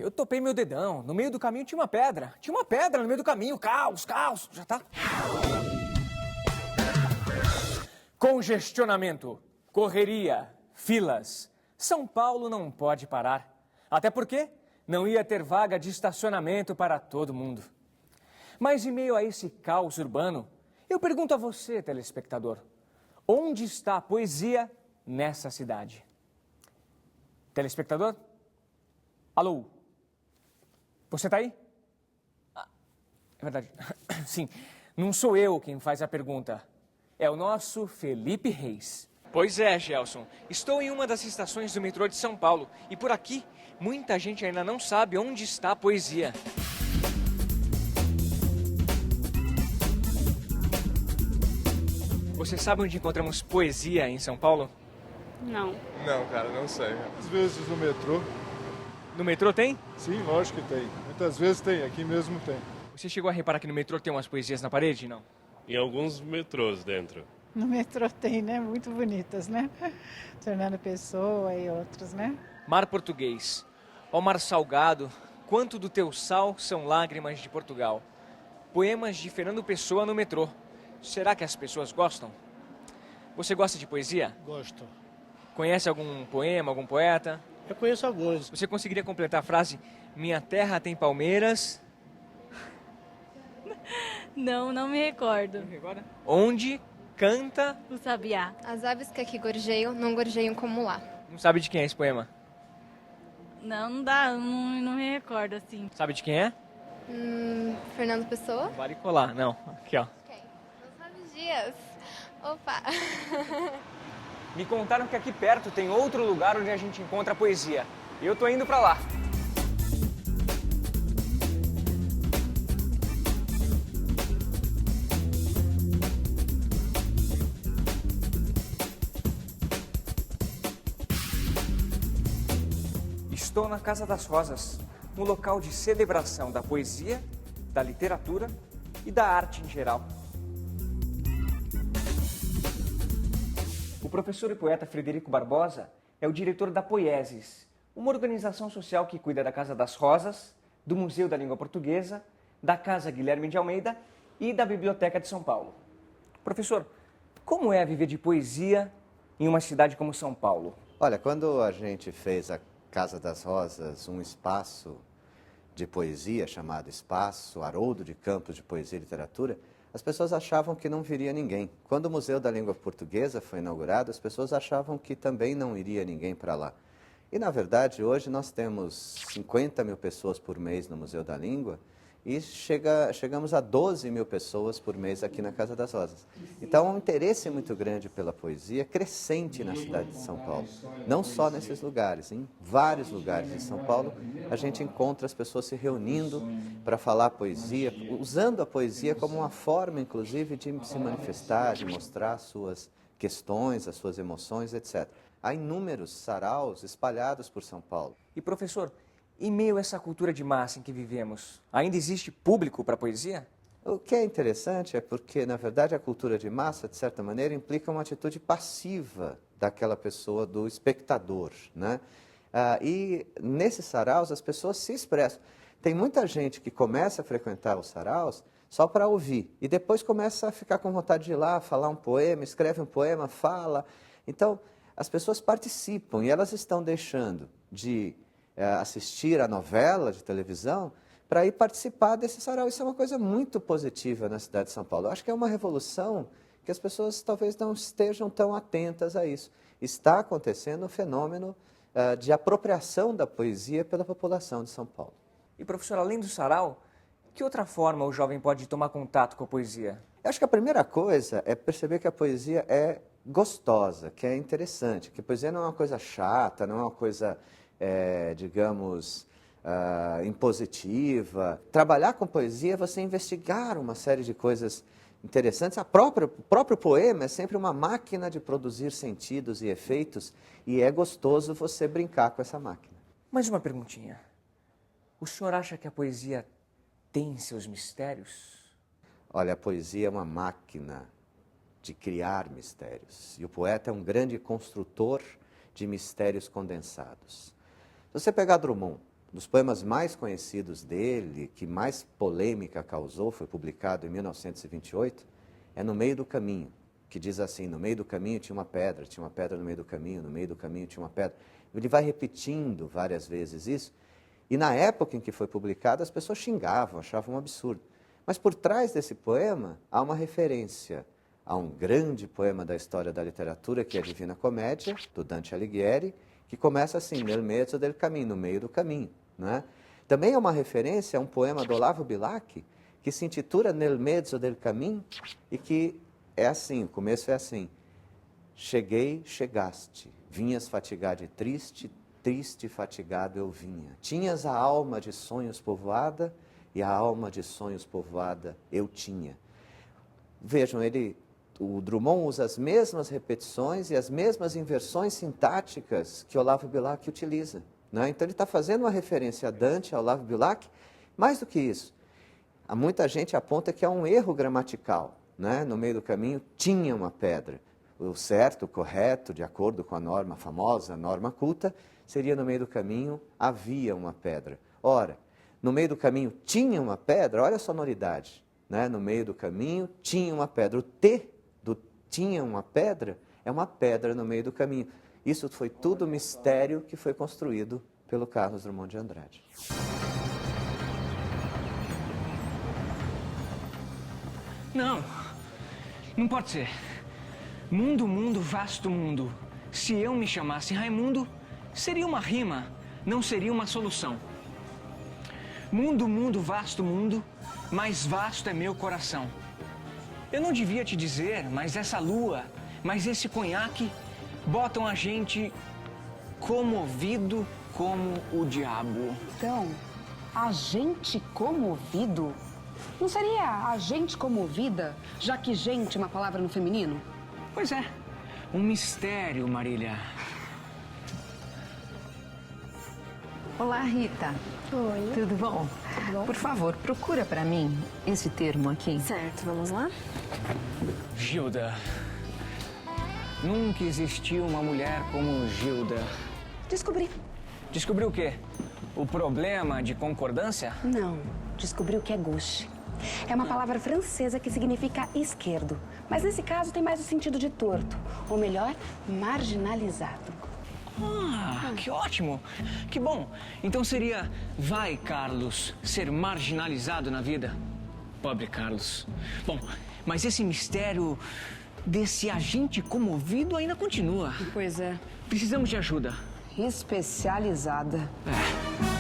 eu topei meu dedão. No meio do caminho tinha uma pedra. Tinha uma pedra no meio do caminho. Caos, caos. Já tá. Congestionamento, correria, filas. São Paulo não pode parar. Até porque não ia ter vaga de estacionamento para todo mundo. Mas em meio a esse caos urbano, eu pergunto a você, telespectador, onde está a poesia nessa cidade? Telespectador? Alô? Você tá aí? Ah, é verdade. Sim, não sou eu quem faz a pergunta. É o nosso Felipe Reis. Pois é, Gelson. Estou em uma das estações do metrô de São Paulo. E por aqui, muita gente ainda não sabe onde está a poesia. Você sabe onde encontramos poesia em São Paulo? Não. Não, cara, não sei. Às vezes no metrô. No metrô tem? Sim, lógico que tem. Muitas vezes tem, aqui mesmo tem. Você chegou a reparar que no metrô tem umas poesias na parede, não? Em alguns metrôs dentro. No metrô tem, né? Muito bonitas, né? Fernando Pessoa e outros, né? Mar Português. Ó mar salgado, quanto do teu sal são lágrimas de Portugal. Poemas de Fernando Pessoa no metrô. Será que as pessoas gostam? Você gosta de poesia? Gosto. Conhece algum poema, algum poeta? Eu conheço alguns. Você conseguiria completar a frase: minha terra tem palmeiras? Não, não me recordo. Onde canta? O sabiá. As aves que aqui gorjeiam, não gorjeiam como lá. Não sabe de quem é esse poema? Não dá, não me recordo assim. Sabe de quem é? Fernando Pessoa? Vale colar, não. Aqui, ó. Quem? Gonçalves Dias. Opa! Me contaram que aqui perto tem outro lugar onde a gente encontra poesia. E eu tô indo pra lá. Estou na Casa das Rosas, um local de celebração da poesia, da literatura e da arte em geral. O professor e poeta Frederico Barbosa é o diretor da Poieses, uma organização social que cuida da Casa das Rosas, do Museu da Língua Portuguesa, da Casa Guilherme de Almeida e da Biblioteca de São Paulo. Professor, como é viver de poesia em uma cidade como São Paulo? Olha, quando a gente fez a Casa das Rosas, um espaço de poesia chamado Espaço Haroldo de Campos de Poesia e Literatura, as pessoas achavam que não viria ninguém. Quando o Museu da Língua Portuguesa foi inaugurado, as pessoas achavam que também não iria ninguém para lá. E, na verdade, hoje nós temos 50 mil pessoas por mês no Museu da Língua e chegamos a 12 mil pessoas por mês aqui na Casa das Rosas. Então, há um interesse muito grande pela poesia crescente na cidade de São Paulo. Não só nesses lugares, em vários lugares de São Paulo, a gente encontra as pessoas se reunindo para falar poesia, usando a poesia como uma forma, inclusive, de se manifestar, de mostrar as suas questões, as suas emoções, etc. Há inúmeros saraus espalhados por São Paulo. E, professor, em meio a essa cultura de massa em que vivemos, ainda existe público para a poesia? O que é interessante é porque, na verdade, a cultura de massa, de certa maneira, implica uma atitude passiva daquela pessoa, do espectador, né? E nesses saraus as pessoas se expressam. Tem muita gente que começa a frequentar os saraus só para ouvir e depois começa a ficar com vontade de ir lá, falar um poema, escreve um poema, fala. Então, as pessoas participam e elas estão deixando de assistir a novela de televisão para ir participar desse sarau. Isso é uma coisa muito positiva na cidade de São Paulo. Eu acho que é uma revolução que as pessoas talvez não estejam tão atentas a isso. Está acontecendo um fenômeno de apropriação da poesia pela população de São Paulo. E, professor, além do sarau, que outra forma o jovem pode tomar contato com a poesia? Eu acho que a primeira coisa é perceber que a poesia é gostosa, que é interessante, que a poesia não é uma coisa chata, não é uma coisa, digamos, impositiva. Trabalhar com poesia é você investigar uma série de coisas interessantes. O próprio poema é sempre uma máquina de produzir sentidos e efeitos e é gostoso você brincar com essa máquina. Mais uma perguntinha. O senhor acha que a poesia tem seus mistérios? Olha, a poesia é uma máquina de criar mistérios. E o poeta é um grande construtor de mistérios condensados. Se você pegar Drummond, dos poemas mais conhecidos dele, que mais polêmica causou, foi publicado em 1928, é No Meio do Caminho, que diz assim: no meio do caminho tinha uma pedra no meio do caminho, no meio do caminho tinha uma pedra. Ele vai repetindo várias vezes isso, e na época em que foi publicado, as pessoas xingavam, achavam um absurdo. Mas por trás desse poema há uma referência a um grande poema da história da literatura, que é a Divina Comédia, do Dante Alighieri, que começa assim: nel mezzo del cammino, no meio do caminho. Né? Também é uma referência a um poema do Olavo Bilac, que se intitula Nel mezzo del cammino, e que é assim, o começo é assim: cheguei, chegaste, vinhas fatigado e triste, triste e fatigado eu vinha. Tinhas a alma de sonhos povoada, e a alma de sonhos povoada eu tinha. Vejam, o Drummond usa as mesmas repetições e as mesmas inversões sintáticas que Olavo Bilac utiliza. Né? Então ele está fazendo uma referência a Dante, a Olavo Bilac. Mais do que isso, há muita gente aponta que há um erro gramatical. Né? No meio do caminho tinha uma pedra. O certo, o correto, de acordo com a norma famosa, a norma culta, seria: no meio do caminho havia uma pedra. Ora, no meio do caminho tinha uma pedra, olha a sonoridade. Né? No meio do caminho tinha uma pedra. O T do tinha uma pedra é uma pedra no meio do caminho. Isso foi tudo mistério que foi construído pelo Carlos Drummond de Andrade. Não pode ser. Mundo, mundo, vasto mundo. Se eu me chamasse Raimundo, seria uma rima, não seria uma solução. Mundo, mundo, vasto mundo, mais vasto é meu coração. Eu não devia te dizer, mas essa lua, mas esse conhaque botam a gente comovido como o diabo. Então, a gente comovido? Não seria a gente comovida, já que gente é uma palavra no feminino? Pois é, um mistério, Marília. Olá, Rita. Oi. Tudo bom? Tudo bom? Por favor, procura para mim esse termo aqui. Certo, vamos lá? Gilda. Nunca existiu uma mulher como Gilda. Descobri. Descobriu o quê? O problema de concordância? Não, descobri o que é gauche. É uma palavra francesa que significa esquerdo, mas nesse caso tem mais o sentido de torto, ou melhor, marginalizado. Ah, que ótimo! Que bom! Então seria: vai, Carlos, ser marginalizado na vida? Pobre Carlos. Bom, mas esse mistério desse agente comovido ainda continua. Pois é. Precisamos de ajuda. Especializada. É.